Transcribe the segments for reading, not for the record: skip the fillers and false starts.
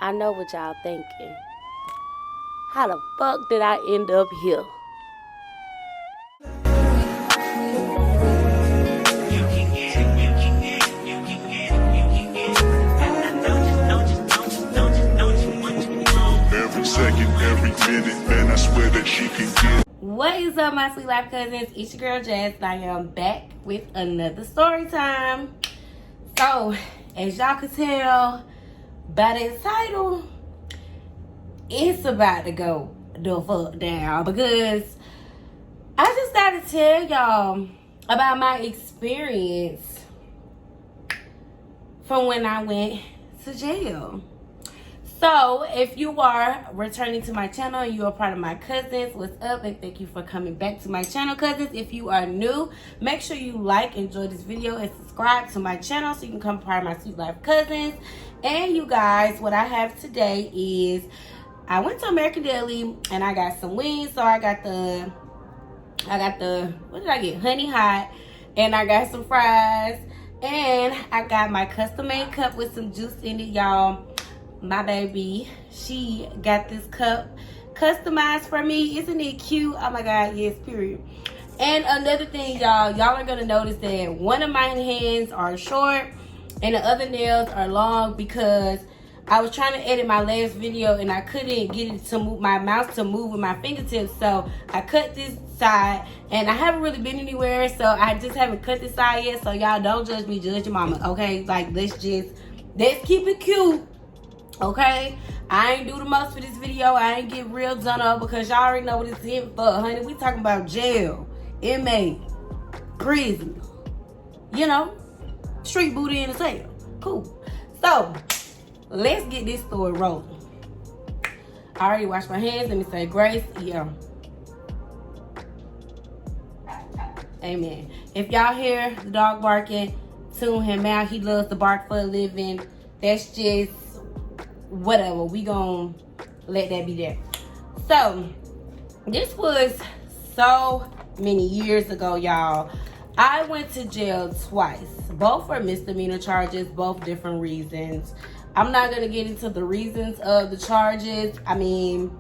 I know what y'all thinking. How the fuck did I end up here? Every second, every minute, man, I swear that she can get. What is up, my sweet life cousins? It's your girl Jazz, and I am back with another story time. So, as y'all can tell by the title, it's about to go the fuck down because I just got to tell y'all about my experience from when I went to jail. So, if you are returning to my channel and you are part of my cousins, what's up? And thank you for coming back to my channel, cousins. If you are new, make sure you like, enjoy this video, and subscribe to my channel so you can become part of my sweet life cousins. And you guys, what I have today is I went to American Deli and I got some wings. So I got the what did I get? Honey hot, and I got some fries, and I got my custom made cup with some juice in it, y'all. My baby, she got this cup customized for me. Isn't it cute? Oh my god, yes, period. And another thing, y'all are gonna notice that one of my hands are short and the other nails are long because I was trying to edit my last video and I couldn't get it to move, my mouse to move with my fingertips. So I cut this side, and I haven't really been anywhere, so I just haven't cut this side yet. So y'all don't judge me, judge your mama, okay? Like, let's keep it cute. Okay, I ain't do the most for this video. I ain't get real done up because y'all already know what it's in for, honey. We talking about jail, inmate, prison, you know, street booty in a cell. Cool. So let's get this story rolling. I already washed my hands. Let me say grace. Yeah. Amen. If y'all hear the dog barking, tune him out. He loves to bark for a living. That's just whatever, we gonna let that be there. So this was so many years ago, y'all. I went to jail twice, both for misdemeanor charges, both different reasons. I'm not gonna get into the reasons of the charges. I mean,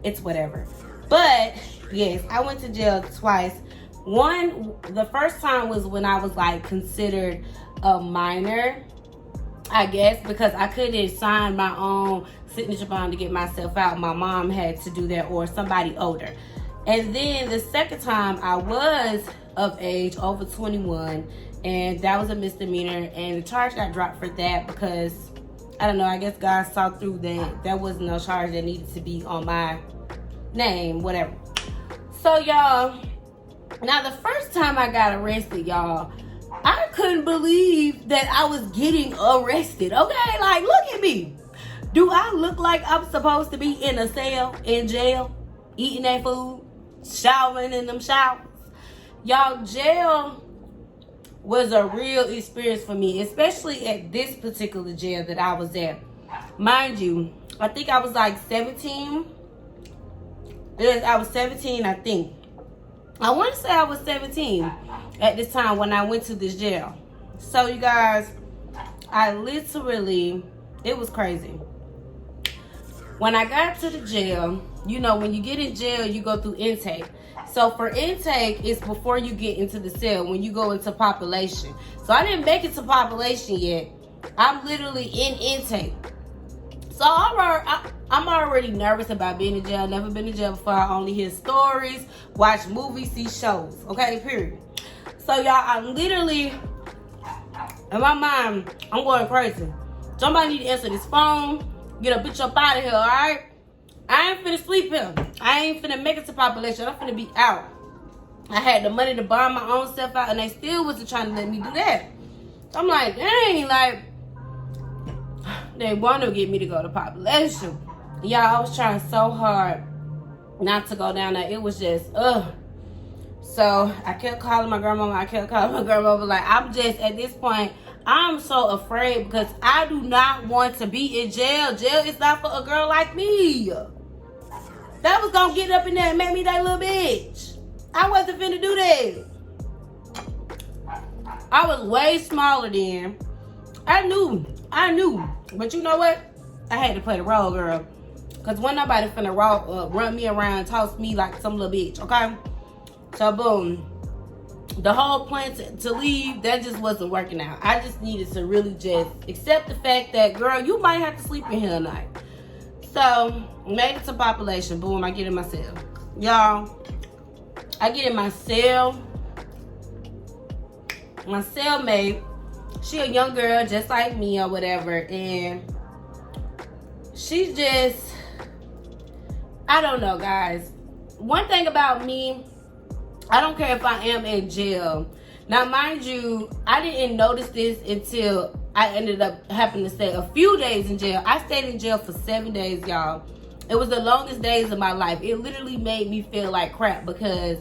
it's whatever. But yes, I went to jail twice. The first time was when I was like considered a minor, I guess, because I couldn't sign my own signature bond to get myself out. My mom had to do that, or somebody older. And then the second time I was of age, over 21, and that was a misdemeanor, and the charge got dropped for that because, I don't know, I guess God saw through that there was no charge that needed to be on my name, whatever. So y'all, now the first time I got arrested, y'all, I couldn't believe that I was getting arrested, okay? Like, look at me. Do I look like I'm supposed to be in a cell, in jail, eating that food, showering in them showers? Y'all, jail was a real experience for me, especially at this particular jail that I was at. Mind you, I think I was like 17. Yes, I was 17, I think. I want to say I was 17 at this time when I went to this jail. So you guys, I literally, it was crazy. When I got to the jail, you know, when you get in jail, you go through intake. So for intake, it's before you get into the cell, when you go into population. So I didn't make it to population yet. I'm literally in intake. So I'm already nervous about being in jail. Never been in jail before. I only hear stories, watch movies, see shows. Okay, period. So y'all, I'm literally, in my mind, I'm going crazy. Somebody need to answer this phone. Get a bitch up out of here, all right? I ain't finna sleep here. I ain't finna make it to population. I'm finna be out. I had the money to buy my own stuff out, and they still wasn't trying to let me do that. So I'm like, dang, like, they want to get me to go to population. Y'all, I was trying so hard not to go down there. It was just, So I kept calling my grandmama. Like, I'm just, at this point, I'm so afraid because I do not want to be in jail. Jail is not for a girl like me. That was going to get up in there and make me that little bitch. I wasn't finna do that. I was way smaller then. I knew. But you know what? I had to play the role, girl. Because when nobody finna run me around, toss me like some little bitch, okay? So, boom. The whole plan to leave, that just wasn't working out. I just needed to really just accept the fact that, girl, you might have to sleep in here tonight. So, made it to population. Boom, I get in my cell. Y'all, I get in my cell. My cellmate, she a young girl just like me or whatever. And she's just, I don't know, guys. One thing about me, I don't care if I am in jail. Now, mind you, I didn't notice this until I ended up having to stay a few days in jail. I stayed in jail for 7 days, y'all. It was the longest days of my life. It literally made me feel like crap because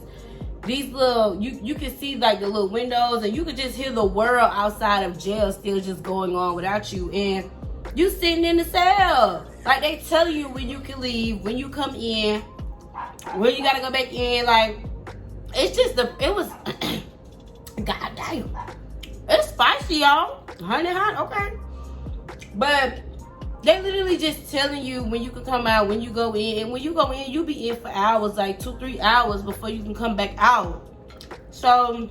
these little, you can see like the little windows and you could just hear the world outside of jail still just going on without you. And you sitting in the cell. Like, they tell you when you can leave, when you come in, when you gotta go back in. Like, it's just it was, god damn. It's spicy, y'all. Honey hot, okay. But they literally just telling you when you can come out, when you go in. And when you go in, you be in for hours, like 2-3 hours before you can come back out. So,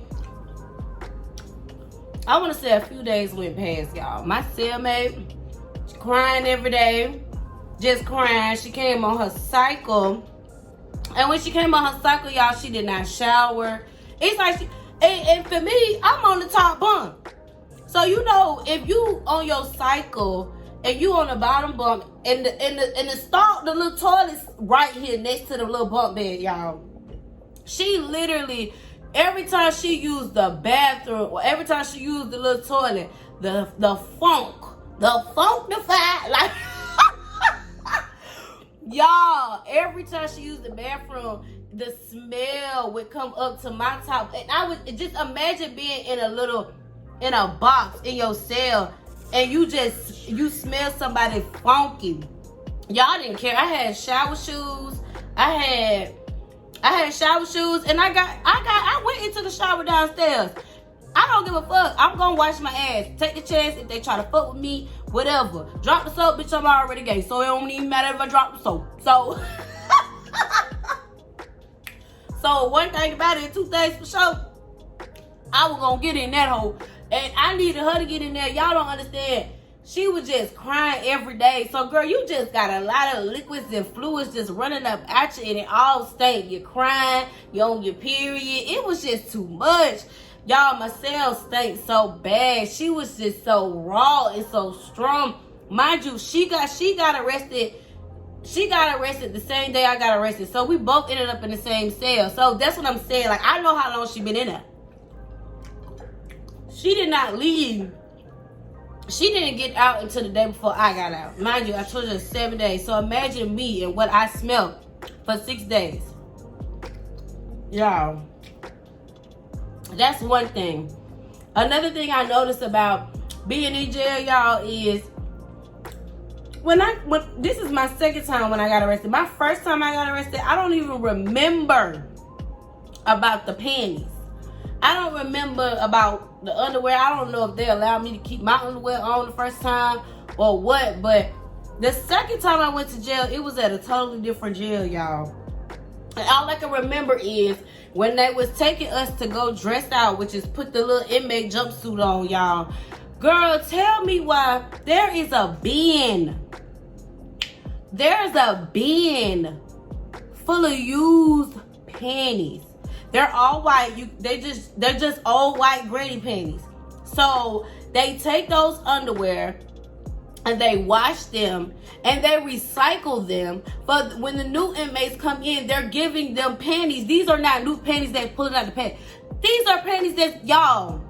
I want to say a few days went past, y'all. My cellmate, crying every day. Just crying. She came on her cycle. And when she came on her cycle, y'all, she did not shower. It's like, and for me, I'm on the top bunk. So, you know, if you on your cycle and you on the bottom bunk, and the stall, the little toilet's right here next to the little bunk bed, y'all. She literally, every time she used the bathroom, or every time she used the little toilet, the funkified, like, y'all, every time she used the bathroom, the smell would come up to my top. And I would just imagine being in a box in your cell, and you smell somebody funky. Y'all didn't care. I had shower shoes. I had shower shoes, and I went into the shower downstairs. I don't give a fuck. I'm gonna wash my ass. Take the chance if they try to fuck with me, whatever. Drop the soap, bitch, I'm already gay. So it don't even matter if I drop the soap. So, so one thing about it, 2 things for sure, I was gonna get in that hole. And I needed her to get in there. Y'all don't understand. She was just crying every day. So, girl, you just got a lot of liquids and fluids just running up at you, and it all stank. You're crying. You're on your period. It was just too much. Y'all, my cell stank so bad. She was just so raw and so strong. Mind you, she got arrested. She got arrested the same day I got arrested. So we both ended up in the same cell. So that's what I'm saying. Like, I know how long she been in there. She did not leave. She didn't get out until the day before I got out. Mind you, I told her 7 days. So imagine me and what I smelled for 6 days. Y'all, that's one thing. Another thing I noticed about being in jail, y'all, is when this is my second time when I got arrested. My first time I got arrested, I don't even remember about the panties. I don't remember about the underwear. I don't know if they allowed me to keep my underwear on the first time or what. But the second time I went to jail, it was at a totally different jail, y'all. And all I can remember is when they was taking us to go dress out, which is put the little inmate jumpsuit on, y'all. Girl, tell me why there is a bin. There's a bin full of used panties. They're all white. They're just all white granny panties. So they take those underwear and they wash them and they recycle them. But when the new inmates come in, they're giving them panties. These are not new panties that's pulling out the panties. These are panties that, y'all,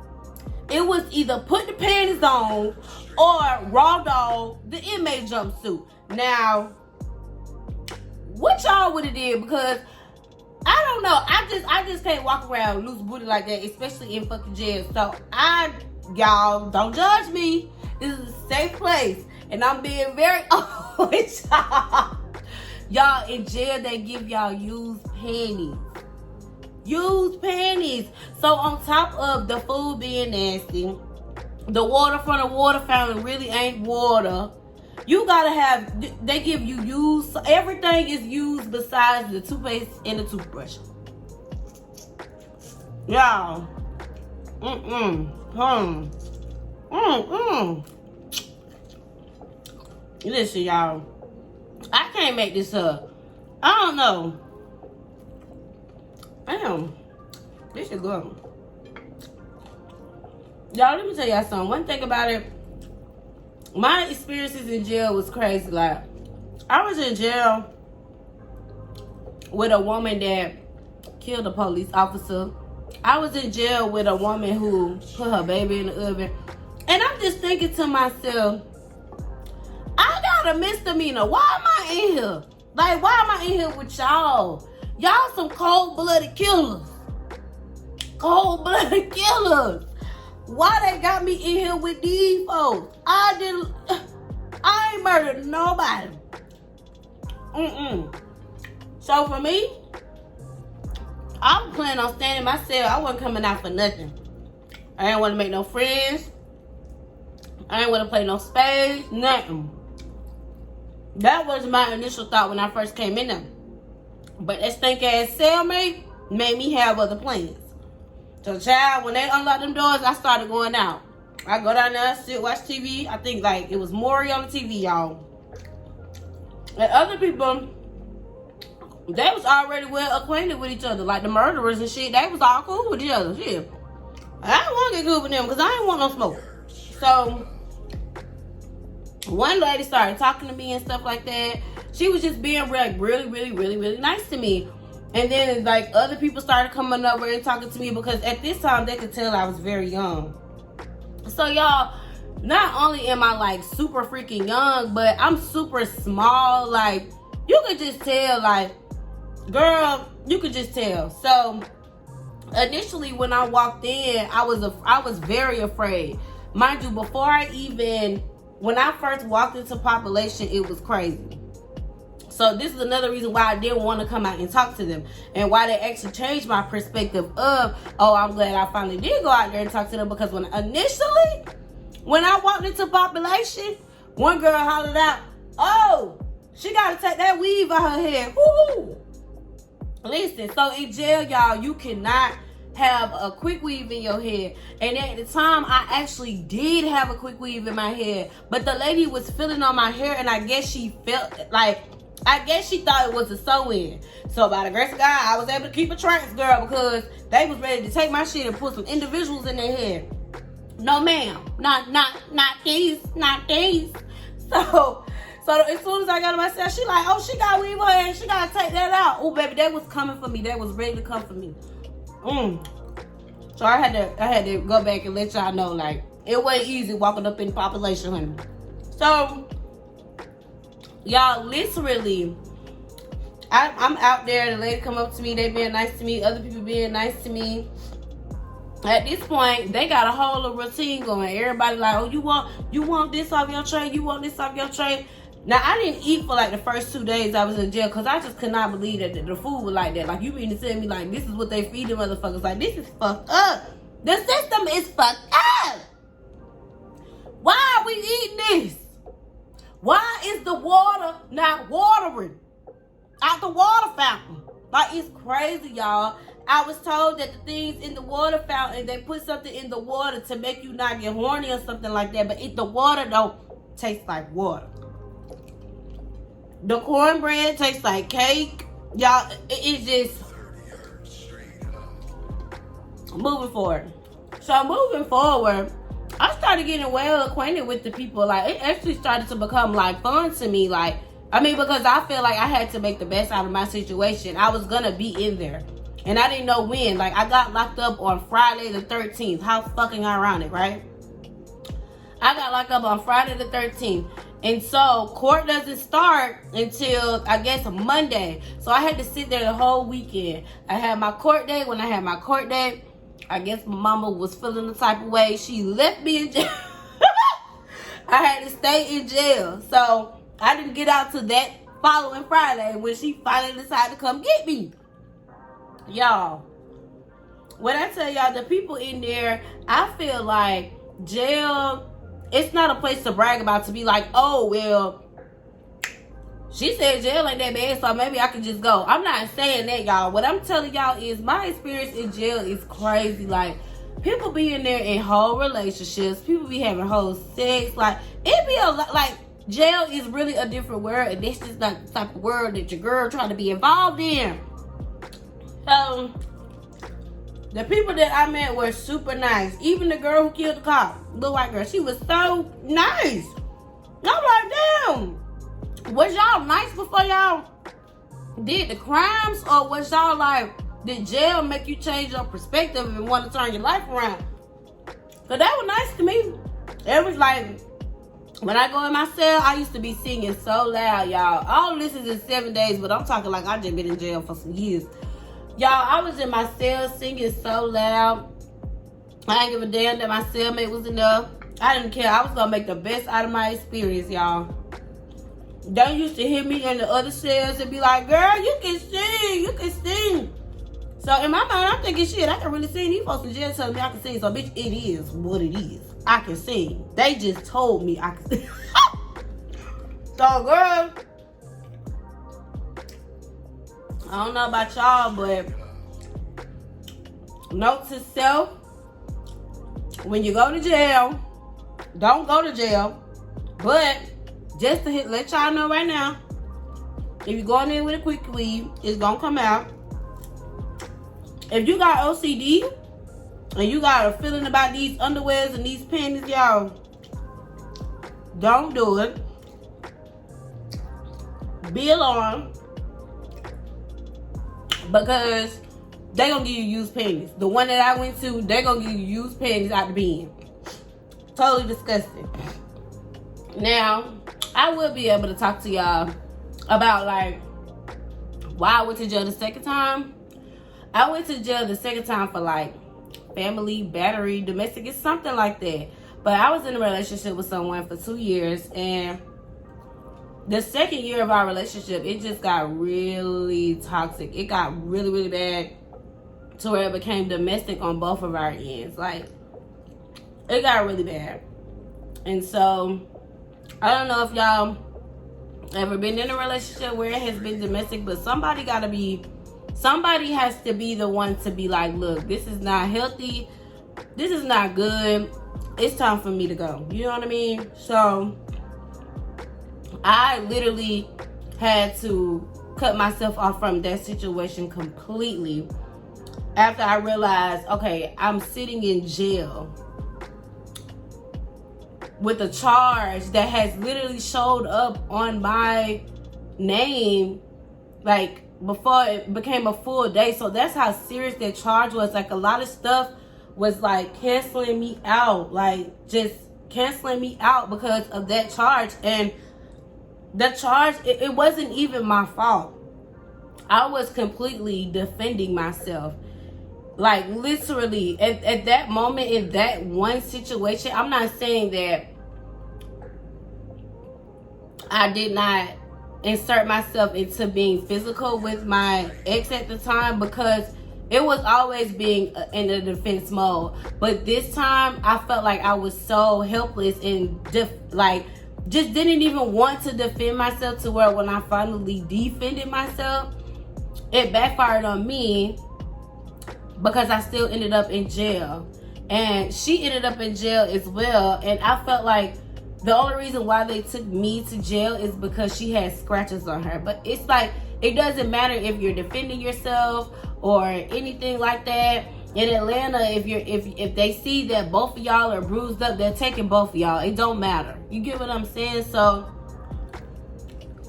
it was either put the panties on or raw dog the inmate jumpsuit. Now, what y'all would have did? Because I don't know. I just can't walk around loose booty like that, especially in fucking jail. So y'all don't judge me. This is a safe place, and I'm being very honest. Y'all, in jail they give y'all used panties. Used panties. So on top of the food being nasty, the water from the water fountain really ain't water. You gotta have, they give you used, everything is used besides the toothpaste and the toothbrush. Y'all. Listen, y'all. I can't make this up. I don't know. Damn. This is good. Y'all, let me tell y'all something. One thing about it, my experiences in jail was crazy. Like, I was in jail with a woman that killed a police officer. I was in jail with a woman who put her baby in the oven. And I'm just thinking to myself, I got a misdemeanor. Why am I in here? Like, why am I in here with y'all? Y'all some cold-blooded killers. Cold-blooded killers. Why they got me in here with these folks? I ain't murdered nobody. So for me, I'm planning on staying in my cell. I wasn't coming out for nothing. I didn't want to make no friends. I didn't want to play no spades. Nothing. That was my initial thought when I first came in there. But that stink ass cellmate made me have other plans. So child, when they unlocked them doors, I started going out. I go down there, sit, watch TV. I think like it was Maury on the TV, y'all. And other people, they was already well acquainted with each other. Like the murderers and shit, they was all cool with each other. Shit. I didn't want to get good with them because I didn't want no smoke. So one lady started talking to me and stuff like that. She was just being like really nice to me. And then like other people started coming over and talking to me because at this time they could tell I was very young. So y'all, not only am I like super freaking young, but I'm super small. Like you could just tell, like, girl, you could just tell. So initially when I walked in, I was very afraid. Mind you, when I first walked into population, it was crazy. So this is another reason why I didn't want to come out and talk to them. And why they actually changed my perspective of, oh, I'm glad I finally did go out there and talk to them. Because when I walked into population, one girl hollered out, oh, she got to take that weave out her head. Woo! Listen, so in jail, y'all, you cannot have a quick weave in your hair. And at the time, I actually did have a quick weave in my hair. But the lady was feeling on my hair, and I guess she thought it was a sew-in. So by the grace of God, I was able to keep a trance, girl, because they was ready to take my shit and put some individuals in their hair. No, ma'am. Not these. So as soon as I got to myself, she like, oh, she got weave her hair. She got to take that out. Oh, baby, that was coming for me. That was ready to come for me. So I had to go back and let y'all know, like, it wasn't easy walking up in the population, honey. So y'all, literally, I'm out there. The lady come up to me. They being nice to me. Other people being nice to me. At this point, they got a whole routine going. Everybody like, oh, you want this off your tray? You want this off your tray? Now, I didn't eat for like the first 2 days I was in jail because I just could not believe that the food was like that. Like, you mean to tell me, like, this is what they feed them motherfuckers? Like, this is fucked up. The system is fucked up. Why are we eating this? Why is the water not watering out the water fountain? Like, it's crazy, y'all. I was told that the things in the water fountain, they put something in the water to make you not get horny or something like that. But the water don't taste like water. The cornbread tastes like cake. Y'all, it's just moving forward. So moving forward, I started getting well acquainted with the people. Like, it actually started to become like fun to me. Like, I mean, because I feel like I had to make the best out of my situation. I was gonna be in there. And I didn't know when. Like, I got locked up on Friday the 13th. How fucking ironic, right? I got locked up on Friday the 13th. And so court doesn't start until, I guess, Monday. So I had to sit there the whole weekend. I had my court date. When I had my court date, I guess my mama was feeling the type of way. She left me in jail. I had to stay in jail. So I didn't get out to that following Friday when she finally decided to come get me. Y'all, when I tell y'all, the people in there, I feel like jail it's not a place to brag about, to be like, oh, well, she said jail ain't that bad, so maybe I can just go. I'm not saying that, y'all. What I'm telling y'all is my experience in jail is crazy. Like, people be in there in whole relationships. People be having whole sex. Like, it be a lot. Like, jail is really a different world, and this is not the type of world that your girl trying to be involved in. So, the people that I met were super nice. Even the girl who killed the cop, little white girl, she was so nice. I'm like, damn. Was y'all nice before y'all did the crimes? Or was y'all like, did jail make you change your perspective and want to turn your life around? So that was nice to me. It was like, when I go in my cell, I used to be singing so loud, y'all. All this is in 7 days, but I'm talking like I just been in jail for some years. Y'all, I was in my cell singing so loud. I didn't give a damn that my cellmate was enough. I didn't care. I was going to make the best out of my experience, y'all. They used to hear me in the other cells and be like, girl, you can sing. You can sing. So in my mind, I'm thinking, shit, I can really sing. These folks in jail telling me I can sing. So, bitch, it is what it is. I can sing. They just told me I can sing. So, girl, I don't know about y'all, but note to self, when you go to jail, don't go to jail. But just to let y'all know right now, if you're going in with a quick weed, it's going to come out. If you got OCD and you got a feeling about these underwears and these panties, y'all, don't do it. Be alarmed. Because they gonna give you used panties. The one that I went to, they gonna give you used panties out the bin. Totally disgusting. Now, I will be able to talk to y'all about like why I went to jail the second time. I went to jail the second time for like family, battery, domestic, it's something like that. But I was in a relationship with someone for 2 years, and the second year of our relationship, it just got really toxic. It got really, really bad to where it became domestic on both of our ends. Like, it got really bad. And so, I don't know if y'all ever been in a relationship where it has been domestic, but somebody has to be the one to be like, look, this is not healthy. This is not good. It's time for me to go. You know what I mean? So, I literally had to cut myself off from that situation completely after I realized, okay, I'm sitting in jail with a charge that has literally showed up on my name, like, before it became a full day. So that's how serious that charge was. Like, a lot of stuff was like canceling me out, like just canceling me out because of that charge. And the charge, it wasn't even my fault. I was completely defending myself. Like, literally, at that moment, in that one situation, I'm not saying that I did not insert myself into being physical with my ex at the time, because it was always being in a defense mode. But this time, I felt like I was so helpless and just didn't even want to defend myself, to where when I finally defended myself, it backfired on me because I still ended up in jail. And she ended up in jail as well. And I felt like the only reason why they took me to jail is because she had scratches on her. But it's like, it doesn't matter if you're defending yourself or anything like that. In Atlanta, if they see that both of y'all are bruised up, they're taking both of y'all. It don't matter. You get what I'm saying? So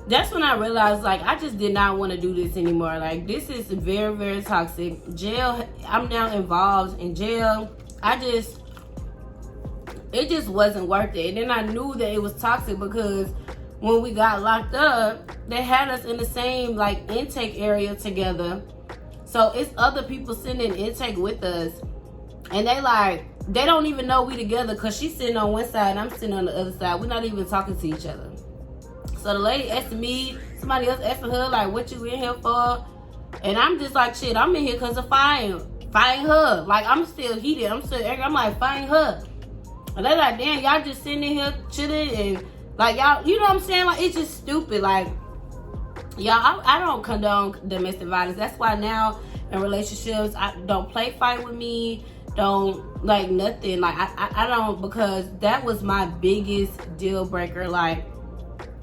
that's when I realized, like, I just did not want to do this anymore. Like, this is very, very toxic. Jail, I'm now involved in jail. It just wasn't worth it. And then I knew that it was toxic because when we got locked up, they had us in the same, like, intake area together. So it's other people sitting in intake with us. And they don't even know we together, because she's sitting on one side and I'm sitting on the other side. We're not even talking to each other. So the lady asking me, somebody else asking her, like, what you in here for? And I'm just like, shit, I'm in here because of fighting her. Like, I'm still heated. I'm still angry. I'm like, fighting her. And they're like, damn, y'all just sitting in here chilling and like y'all, you know what I'm saying? Like, it's just stupid. Like, y'all, I don't condone domestic violence. That's why now in relationships, I don't play fight with me. Don't like nothing. Like, I don't, because that was my biggest deal breaker. Like,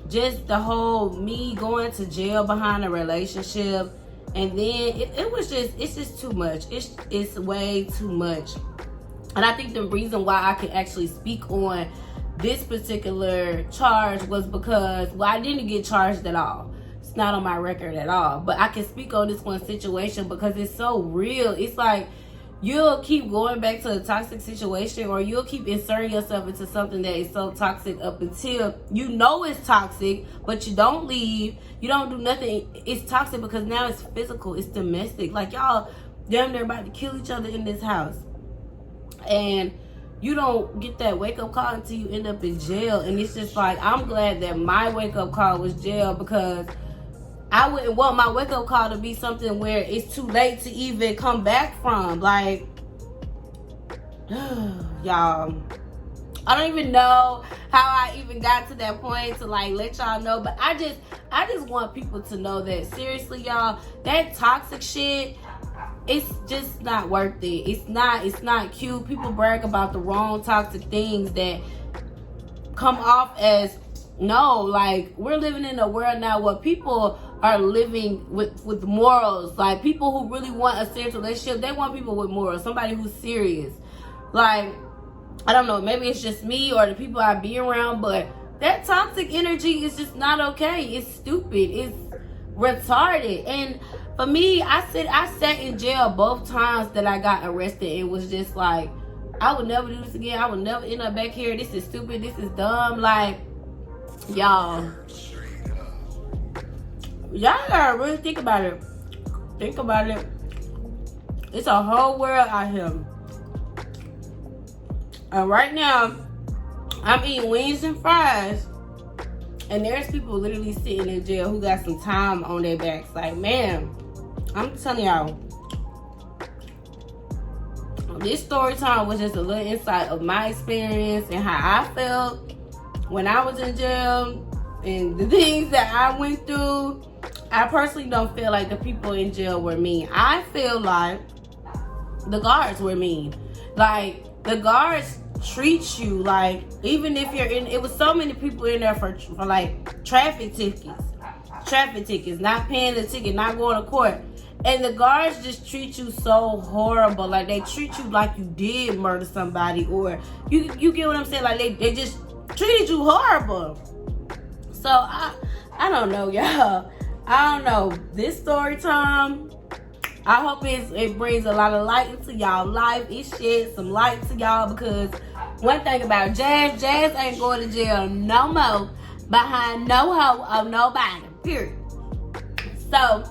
just the whole me going to jail behind a relationship. And then it's just too much. It's way too much. And I think the reason why I could actually speak on this particular charge was because, well, I didn't get charged at all. It's not on my record at all. But I can speak on this one situation because it's so real. It's like you'll keep going back to a toxic situation, or you'll keep inserting yourself into something that is so toxic up until you know it's toxic, but you don't leave. You don't do nothing. It's toxic because now it's physical. It's domestic. Like, y'all damn near about to kill each other in this house. And you don't get that wake-up call until you end up in jail. And it's just like, I'm glad that my wake-up call was jail, because I wouldn't want my wake-up call to be something where it's too late to even come back from. Like, y'all, I don't even know how I even got to that point to like let y'all know. But I just want people to know that, seriously, y'all, that toxic shit, it's just not worth it. It's not cute. People brag about the wrong toxic things that come off as, no, like, we're living in a world now where people are living with morals. Like, people who really want a serious relationship, they want people with morals, somebody who's serious. Like, I don't know, maybe it's just me or the people I be around, but that toxic energy is just not okay. It's stupid. It's retarded. And for me, I sat in jail both times that I got arrested. It was just like, I would never do this again. I would never end up back here. This is stupid. This is dumb. Like, y'all gotta really think about it. Think about it. It's a whole world out here. And right now, I'm eating wings and fries, and there's people literally sitting in jail who got some time on their backs. Like, man, I'm telling y'all, this story time was just a little insight of my experience and how I felt when I was in jail and the things that I went through. I personally don't feel like the people in jail were mean. I feel like the guards were mean. Like, the guards treat you like, even if you're in, it was so many people in there for like traffic tickets, not paying the ticket, not going to court. And the guards just treat you so horrible. Like, they treat you like you did murder somebody, or you get what I'm saying? Like, they just treated you horrible. So I don't know, y'all. I don't know. This story time, I hope it brings a lot of light into y'all life. It sheds some light to y'all, because one thing about Jazz ain't going to jail no more behind no hoe of nobody, period. So,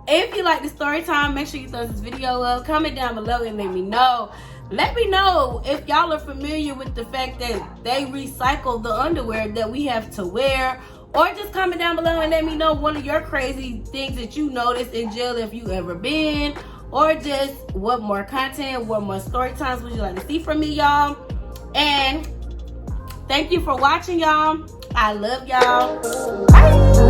if you like the story time, make sure you throw this video up. Comment down below and let me know. Let me know if y'all are familiar with the fact that they recycle the underwear that we have to wear. Or just comment down below and let me know one of your crazy things that you noticed in jail, if you ever been. Or just what more content, what more story times would you like to see from me, y'all. And thank you for watching, y'all. I love y'all. Bye.